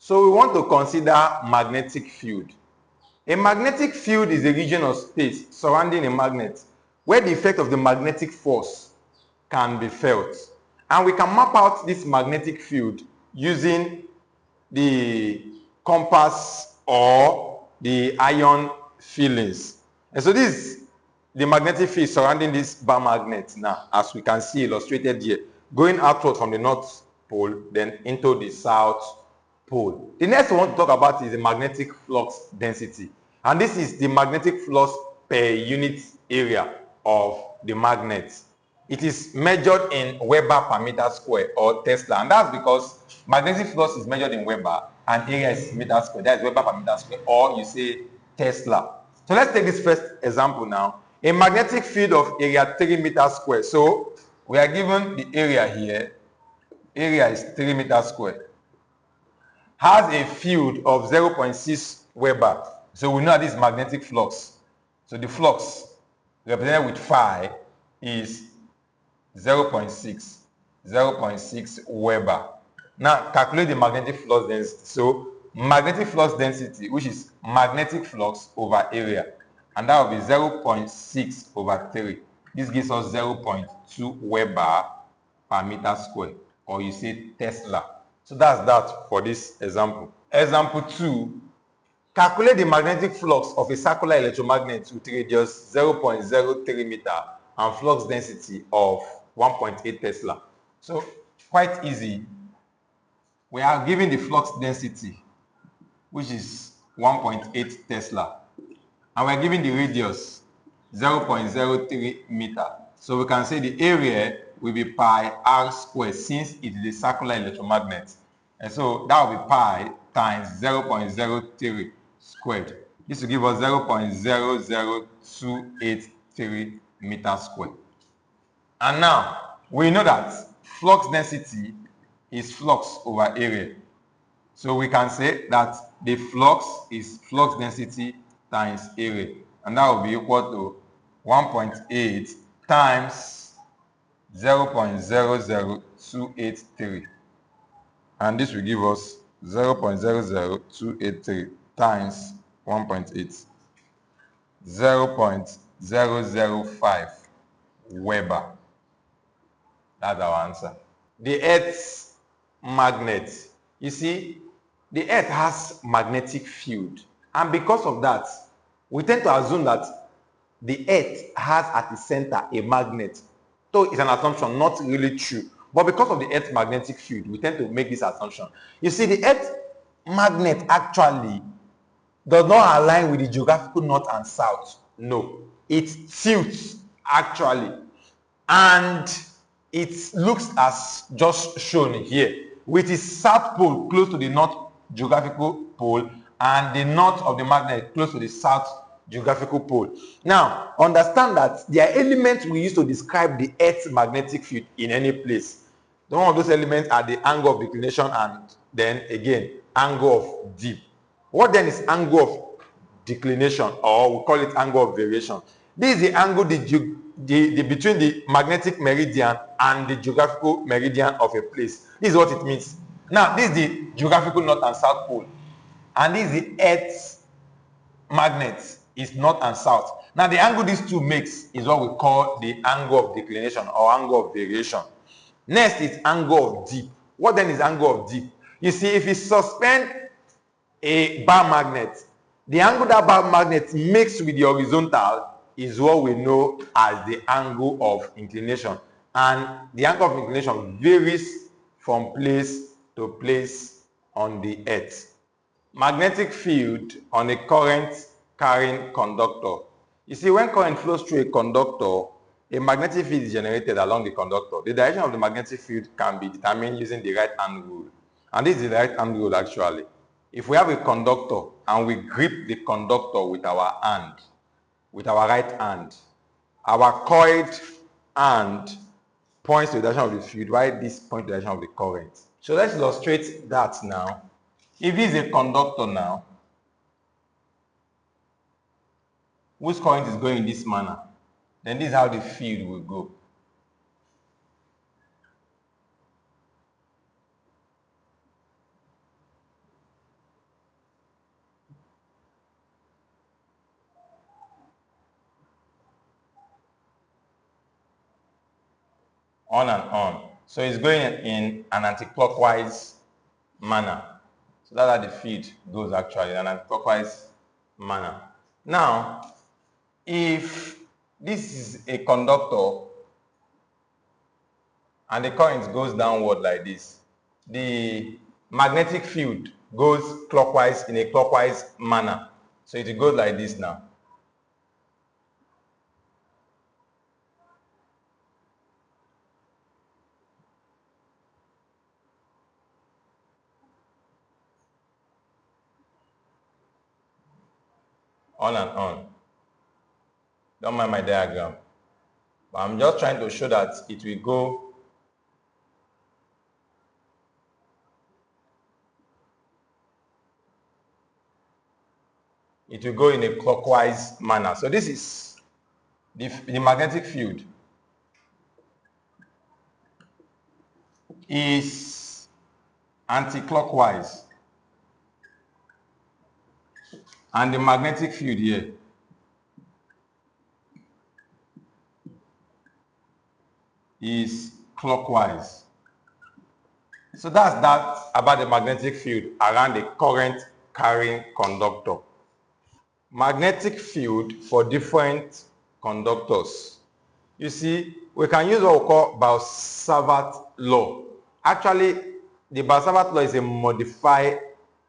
So we want to consider magnetic field. A magnetic field is a region of space surrounding a magnet where the effect of the magnetic force can be felt. And we can map out this magnetic field using the compass or the ion fillings. And so this is the magnetic field surrounding this bar magnet now, as we can see illustrated here, going outward from the North Pole, then into the South Pole. The next we want to talk about is the magnetic flux density. And this is the magnetic flux per unit area of the magnet. It is measured in Weber per meter square or Tesla. And that's because magnetic flux is measured in Weber and area is meter square. That is Weber per meter square, or you say Tesla. So let's take this first example now. A magnetic field of area 3 meters square. So we are given the area here. Area is 3 meters square. Has a field of 0.6 Weber. So we know that this is magnetic flux. So the flux represented with phi is 0.6 Weber. Now calculate the magnetic flux density. So magnetic flux density, which is magnetic flux over area, and that will be 0.6 over 3. This gives us 0.2 Weber per meter square, or you say Tesla. So that's that for this example. Example 2, calculate the magnetic flux of a circular electromagnet with radius 0.03 meter and flux density of 1.8 Tesla. So quite easy. We are given the flux density, which is 1.8 Tesla, and we're given the radius 0.03 meter. So we can say the area will be pi r squared, since it is a circular electromagnet. And so that will be pi times 0.03 squared. This will give us 0.00283 meters squared. And now we know that flux density is flux over area. So we can say that the flux is flux density times area. And that will be equal to 1.8 times 0.00283. And this will give us 0.00283 times 1.8. 0.005 Weber. That's our answer. The Earth's magnet. You see, the Earth has magnetic field. And because of that, we tend to assume that the Earth has at the center a magnet. So it's an assumption, not really true. But because of the Earth's magnetic field, we tend to make this assumption. You see, the Earth's magnet actually does not align with the geographical north and south. No, it tilts actually. And it looks as just shown here, with its south pole close to the north geographical pole and the north of the magnet close to the south geographical pole. Now, understand that there are elements we use to describe the Earth's magnetic field in any place. One of those elements are the angle of declination and then again, angle of dip. What then is angle of declination, or we call it angle of variation? This is the angle between the magnetic meridian and the geographical meridian of a place. This is what it means. Now, this is the geographical north and south pole. And this is the Earth's magnet, is north and south. Now, the angle these two makes is what we call the angle of declination or angle of variation. Next is angle of dip. What then is angle of dip? You see, if you suspend a bar magnet, the angle that bar magnet makes with the horizontal is what we know as the angle of inclination. And the angle of inclination varies from place to place on the Earth. Magnetic field on a current carrying conductor. You see, when current flows through a conductor, a magnetic field is generated along the conductor. The direction of the magnetic field can be determined using the right-hand rule. And this is the right-hand rule actually. If we have a conductor and we grip the conductor with our hand, with our right hand, our coiled hand points to the direction of the field, while this points to the direction of the current. So let's illustrate that now. If this is a conductor now, whose current is going in this manner, then this is how the field will go. on and on. So it's going in an anti-clockwise manner. So that's how the field goes actually, in an anti-clockwise manner. Now, if this is a conductor and the current goes downward like this, the magnetic field goes clockwise in a clockwise manner. So it goes like this now. On and on. Don't mind my diagram. But I'm just trying to show that it will go in a clockwise manner. So this is the magnetic field is anti-clockwise, and the magnetic field here is clockwise. So that's that about the magnetic field around the current carrying conductor. Magnetic field for different conductors. You see, we can use what we call Bell-Savart law. Actually, the Bell-Savart law is a modified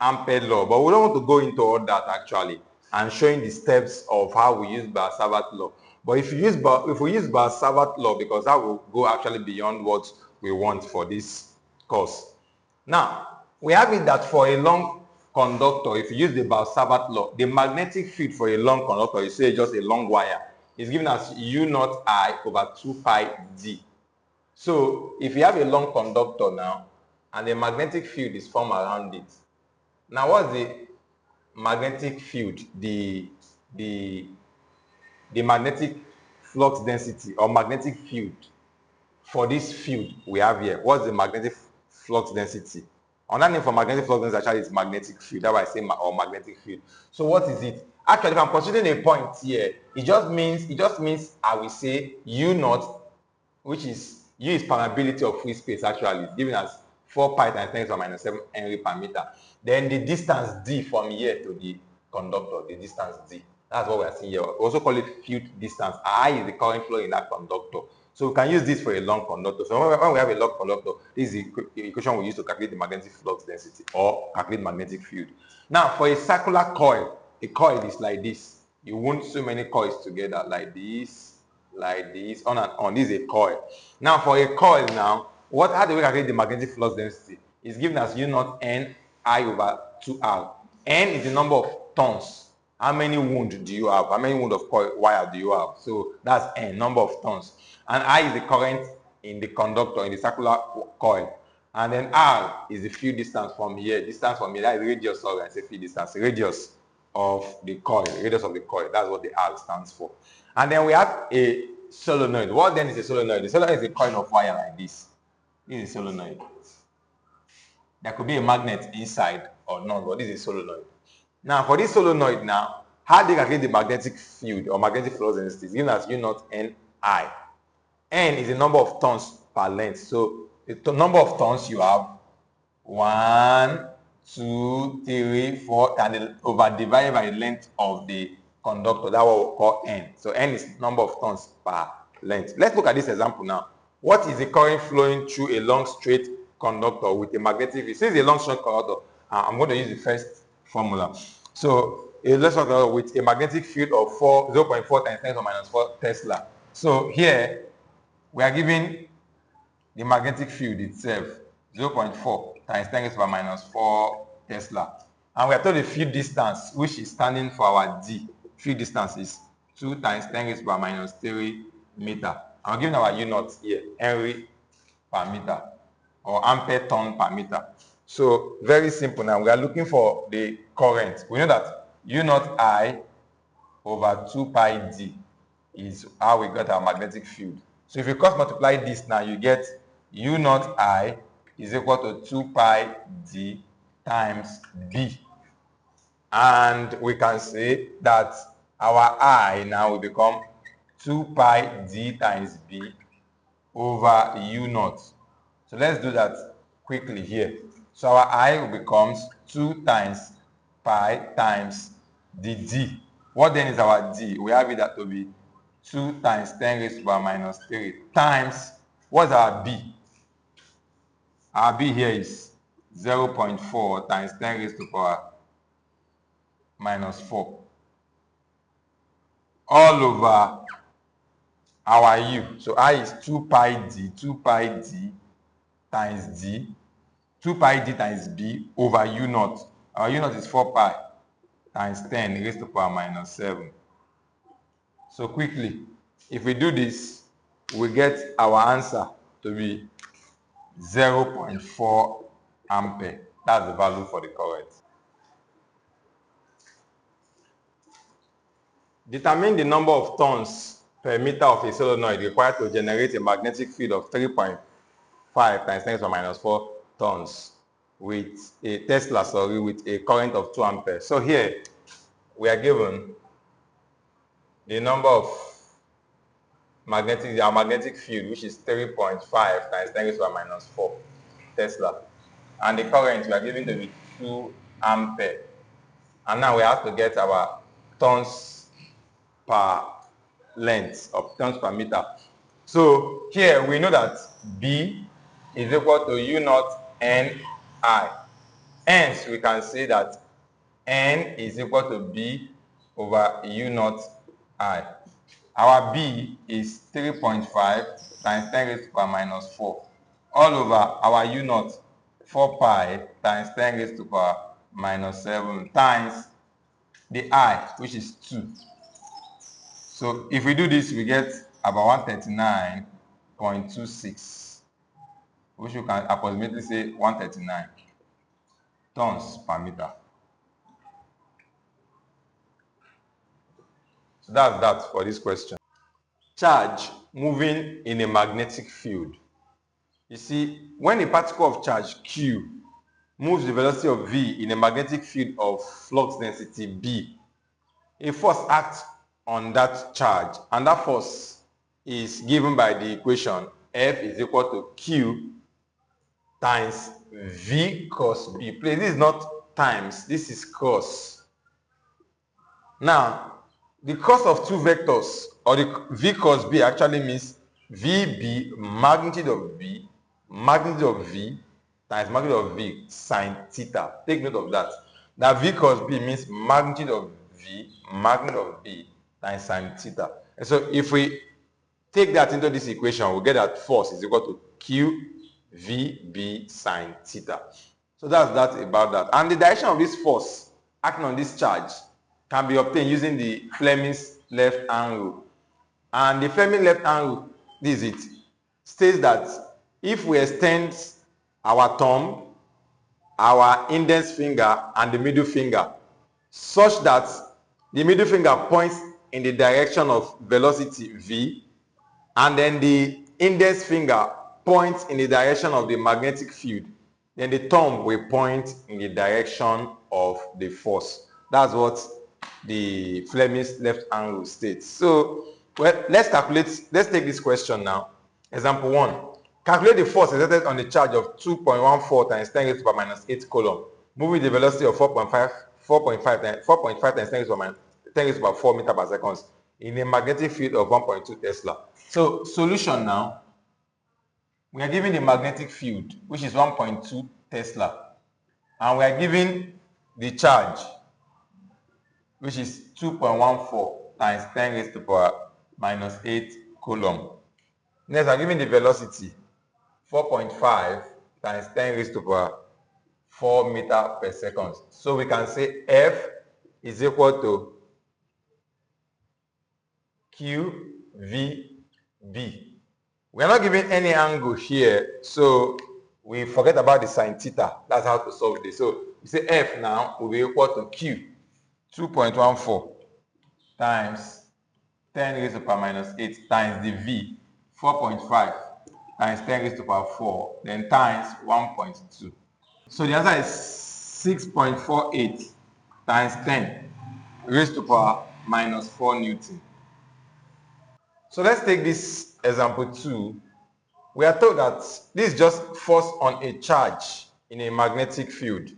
Ampere law, but we don't want to go into all that actually and showing the steps of how we use Bell-Savart law. But if we use Bell-Savart law, because that will go actually beyond what we want for this course. Now, we have it that for a long conductor, if you use the Bell-Savart law, the magnetic field for a long conductor, you say just a long wire, is given as U naught I over 2 pi d. So if you have a long conductor now, and the magnetic field is formed around it. Now what's the magnetic field? The magnetic flux density or magnetic field for this field we have here. What's the magnetic flux density? Another name for magnetic flux density actually is magnetic field. That's why I say magnetic field. So what is it? Actually, if I'm considering a point here, it just means I will say U naught, which is U is permeability of free space actually, given as 4 pi times 10 to the minus 7 Henry per meter. Then the distance d from here to the conductor, the distance d. That's what we are seeing here. We also call it field distance. I is the current flow in that conductor. So we can use this for a long conductor. So when we have a long conductor, this is the equation we use to calculate the magnetic flux density or calculate magnetic field. Now, for a circular coil, a coil is like this. You wound so many coils together like this, on and on. This is a coil. Now, for a coil now, how do we calculate the magnetic flux density? It's given as U naught N I over 2R. N is the number of turns. How many wound do you have? How many wound of coil wire do you have? So that's N, number of turns. And I is the current in the conductor, in the circular coil. And then R is the field distance from here. Distance from here, that is radius, sorry, I say field distance. Radius of the coil, radius of the coil. That's what the R stands for. And then we have a solenoid. What then is a solenoid? The solenoid is a coil of wire like this. This is a solenoid. There could be a magnet inside or not, but this is a solenoid. Now, for this solenoid now, how do you calculate the magnetic field or magnetic flux density? It's given as U naught N I. N is the number of turns per length. So the number of turns you have 1, 2, 3, 4, and over divided by the length of the conductor. That's what we call N. So N is number of turns per length. Let's look at this example now. What is the current flowing through a long straight conductor with a magnetic field? Since it's a long straight conductor, I'm going to use the first formula. So a long straight conductor with a magnetic field of 0.4 times 10 to the minus 4 Tesla. So here we are given the magnetic field itself, 0.4 times 10 to the minus 4 Tesla. And we are told the field distance, which is standing for our D. Field distance is 2 times 10 to the minus 3 meter. I'm giving our U naught here, Henry per meter, or ampere turn per meter. So very simple now. We are looking for the current. We know that U naught I over 2 pi D is how we got our magnetic field. So if you cross multiply this now, you get U naught I is equal to 2 pi D times B. And we can say that our I now will become 2 pi D times B over U naught. So let's do that quickly here. So our I becomes 2 times pi times the D. What then is our D? We have it that to be 2 times 10 raised to the power minus 3 times, what's our B? Our B here is 0.4 times 10 raised to the power minus 4. All over our U. So I is 2 pi D times D, 2 pi D times B over U naught. Our U naught is 4 pi times 10 raised to the power minus 7. So quickly, if we do this, we get our answer to be 0.4 ampere. That's the value for the current. Determine the number of turns per meter of a solenoid required to generate a magnetic field of 3.5 times 10 to the power minus 4 turns with a Tesla, with a current of 2 amperes. So here we are given the number of our magnetic field, which is 3.5 times 10 to the power minus 4 Tesla. And the current we are given to be 2 ampere. And now we have to get our turns per length of turns per meter. So here we know that B is equal to U naught N I. Hence we can say that N is equal to B over U naught I. Our B is 3.5 times 10 raised to the power minus 4. All over our U naught, 4 pi times 10 raised to the power minus 7 times the I, which is 2. So if we do this, we get about 139.26, which you can approximately say 139 tons per meter. So that's that for this question. Charge moving in a magnetic field. You see, when a particle of charge Q moves the velocity of V in a magnetic field of flux density B, a force acts on that charge, and that force is given by the equation F is equal to Q times V cos B. Please, this is not times, this is cos. Now, the cos of two vectors, or the V cos B, actually means VB, magnitude of B, magnitude of V, times magnitude of V sine theta. Take note of that. That V cos B means magnitude of V, magnitude of B, times sine theta. And so if we take that into this equation, we get that force is equal to Q VB sine theta. So that's that about that. And the direction of this force acting on this charge can be obtained using the Fleming's left hand rule. And the Fleming's left hand rule, this is it, states that if we extend our thumb, our index finger, and the middle finger such that the middle finger points in the direction of velocity V, and then the index finger points in the direction of the magnetic field, then the thumb will point in the direction of the force. That's what the Fleming's left hand rule states. So, well, let's take this question now. Example 1. Calculate the force exerted on the charge of 2.14 times 10 raised to the power minus 8 coulomb, moving the velocity of 4.5 times 10 raised to the power 4 meter per second in a magnetic field of 1.2 Tesla. So, solution now. We are given the magnetic field, which is 1.2 Tesla, and we are given the charge, which is 2.14 times 10 raised to the power minus 8 coulomb. Next, we are given the velocity, 4.5 times 10 raised to the power 4 meter per second. So we can say F is equal to QVB. We are not given any angle here, so we forget about the sine theta. That's how to solve this. So you say F now will be equal to Q, 2.14 times 10 raised to the power minus 8 times the V, 4.5 times 10 raised to the power 4, then times 1.2. So the answer is 6.48 times 10 raised to the power minus 4 Newton. So let's take this example 2 we are told that this is just force on a charge in a magnetic field.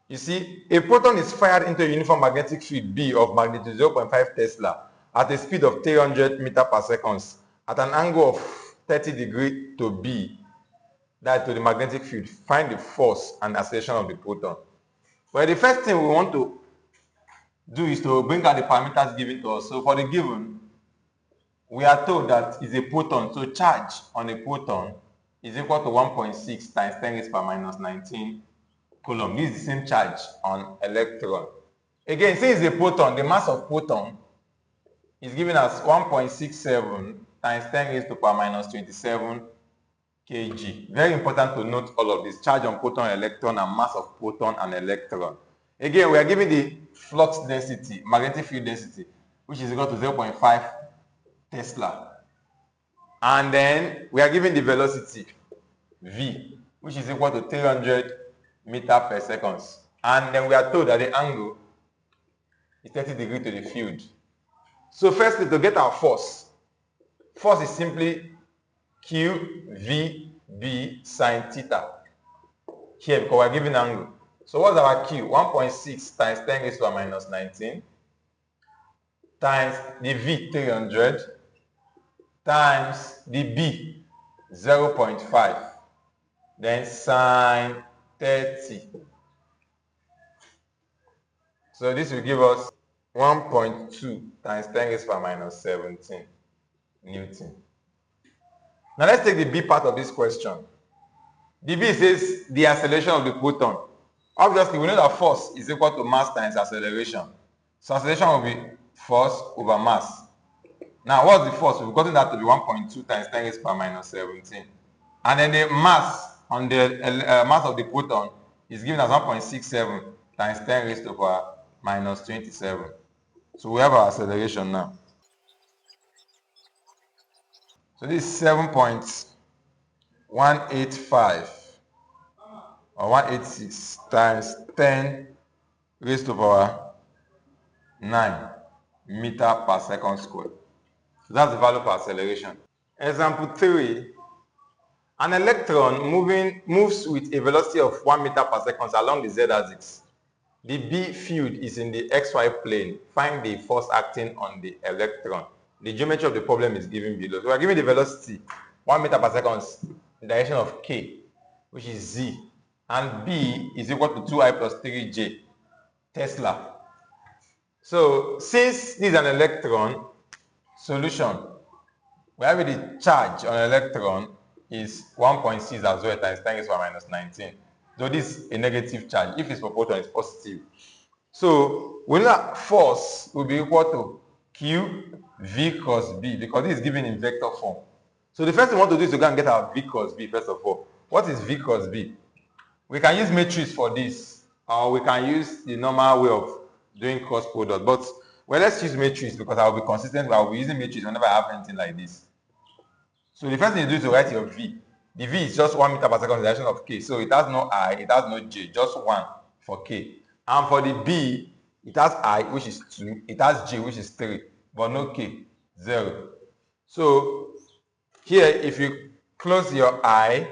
You see, a proton is fired into a uniform magnetic field B of magnitude 0.5 Tesla at a speed of 300 meters per second at an angle of 30 degrees to B, that to the magnetic field. Find the force and acceleration of the proton. Well, the first thing we want to do is to bring out the parameters given to us. So for the given, we are told that it's a proton. So charge on a proton is equal to 1.6 times 10 raised per minus 19 coulomb. This is the same charge on electron. Again, since it's a proton, the mass of proton is given as 1.67 times 10 raised to power minus 27 kg. Very important to note all of this. Charge on proton, electron, and mass of proton and electron. Again, we are given the flux density, magnetic field density, which is equal to 0.5 Tesla. And then we are given the velocity, v, which is equal to 300 meters per second. And then we are told that the angle is 30 degrees to the field. So firstly, to get our force is simply QVB sine theta. Here, because we're given angle. So what's our Q? 1.6 times 10 raised to minus 19 times the V, 300, times the B, 0.5, then sine 30. So this will give us 1.2 times 10 raised to minus 17 Newton. Now let's take the B part of this question. The B says the acceleration of the proton. Obviously, we know that force is equal to mass times acceleration. So acceleration will be force over mass. Now, what's the force? We've gotten that to be 1.2 times 10 raised to minus 17. And then the mass on the mass of the proton is given as 1.67 times 10 raised to minus 27. So we have our acceleration now. So this is 7.185 or 186 times 10 raised to power 9 meter per second squared. So that's the value for acceleration. Example 3. An electron moves with a velocity of 1 meter per second along the z-axis. The B field is in the xy plane. Find the force acting on the electron. The geometry of the problem is given below. So we are given the velocity 1 meter per second in the direction of k, which is z, and B is equal to 2i plus 3j Tesla. So since this is an electron, solution, we have the charge on an electron is 1.6 as well times 10 raised to minus 19. So this is a negative charge. If it's for proton, it's positive. So we know that force will be equal to Q V cos B, because this is given in vector form. So the first thing we want to do is to go and get our V cos B first of all. What is V cos B? We can use matrix for this, or we can use the normal way of doing cross product. But well, let's use matrix because I will be consistent. I will be using matrix whenever I have anything like this. So the first thing you do is to write your V. The V is just 1 meter per second in the direction of K. So it has no I, it has no J, just 1 for K. And for the B, it has I, which is 2, it has J, which is 3, but no K, 0. So here, if you close your I,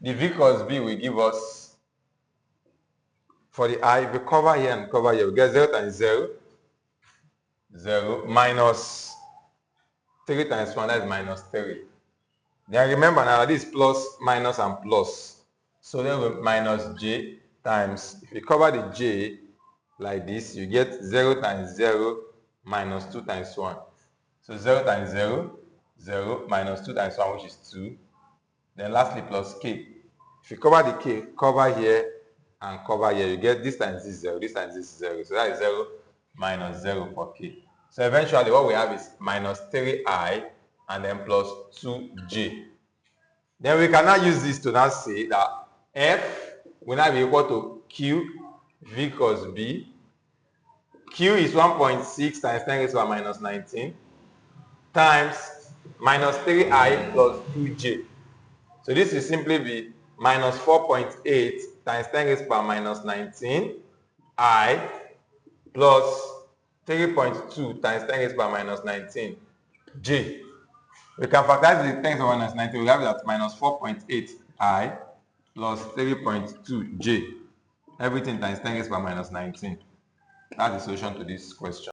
the V cos B will give us, for the I, if you cover here and cover here, we get 0 times 0, 0, minus 3 times 1, that is minus 3. Then remember now, this is plus, minus, and plus. So then we minus J times, if you cover the J like this, you get 0 times 0 minus 2 times 1. So 0 times 0, 0 minus 2 times 1, which is 2. Then lastly, plus K. If you cover the K, cover here and cover here, you get this times this 0, this times this 0. So that is 0 minus 0 for K. So eventually what we have is minus 3I and then plus 2J. Then we can now use this to now say that F will now be equal to Q V cos B. Q is 1.6 times 10 raised to minus 19 times minus 3I plus 2J. So this will simply be minus 4.8 times 10 raised to minus 19 I plus 3.2 times 10 raised to minus 19 J. We can factorize the 10 to the power minus 19. We have that minus 4.8 I plus 3.2 J. Everything times 10 to the power minus 19. That's the solution to this question.